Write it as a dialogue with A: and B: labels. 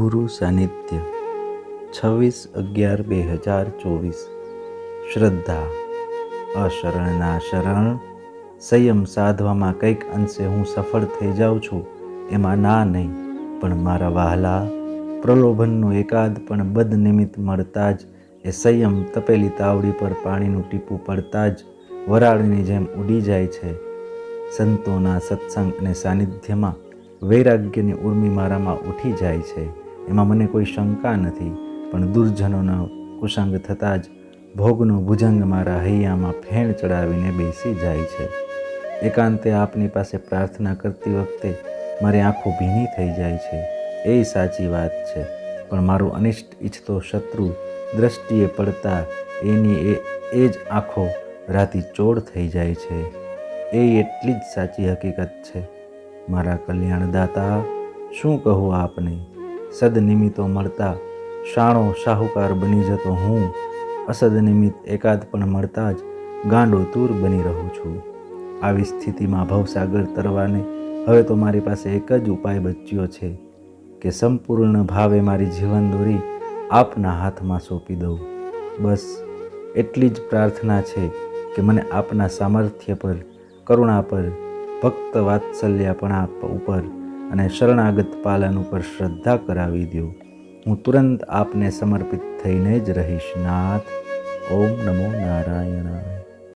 A: ગુરુ સાનિધ્ય 26/11/2024 શ્રદ્ધા અશરણના શરણ સંયમ સાધવામાં કંઈક અંશે હું સફળ થઈ જાઉં છું એમાં ના નહીં, પણ મારા વહાલા પ્રલોભનનું એકાદ પણ બદનિમિત્ત મળતા જ એ સંયમ તપેલી તાવડી પર પાણીનું ટીપું પડતા જ વરાળની જેમ ઉડી જાય છે. સંતોના સત્સંગ અને સાનિધ્યમાં વૈરાગ્યની ઉર્મિ મારામાં ઉઠી જાય છે. એમાં મને કોઈ શંકા નથી, પણ દુર્જનોનો કુસંગ થતાં જ ભોગનો ભુજંગ મારા હૈયામાં ફેણ ચડાવીને બેસી જાય છે. એકાંતે આપની પાસે પ્રાર્થના કરતી વખતે મારી આંખો ભીની થઈ જાય છે, એ સાચી વાત છે, પણ મારું અનિષ્ટ ઈચ્છતો શત્રુ દ્રષ્ટિએ પડતા એની એ જ આંખો રાતીચોળ થઈ જાય છે. એ એટલી જ સાચી હકીકત છે. મારા કલ્યાણદાતા, શું કહું આપને? સદનિમિત્તો મળતા શાણો શાહુકાર બની જતો હું અસદનિમિત્ત એકાદ પણ મળતા જ ગાંડો તૂર બની રહું છું. આવી સ્થિતિમાં ભવસાગર તરવાને હવે તો મારી પાસે એક જ ઉપાય બચ્યો છે કે સંપૂર્ણ ભાવે મારી જીવનદોરી આપના હાથમાં સોંપી દઉં. બસ એટલી જ પ્રાર્થના છે કે મને આપના સામર્થ્ય પર, કરુણા પર, ભક્ત વાત્સલ્યપણા ઉપર અને શરણાગત પાલન ઉપર શ્રદ્ધા કરાવી દો. હું તુરંત આપને સમર્પિત થઈને જ રહીશ. નાથ. ઓમ નમો નારાયણાય.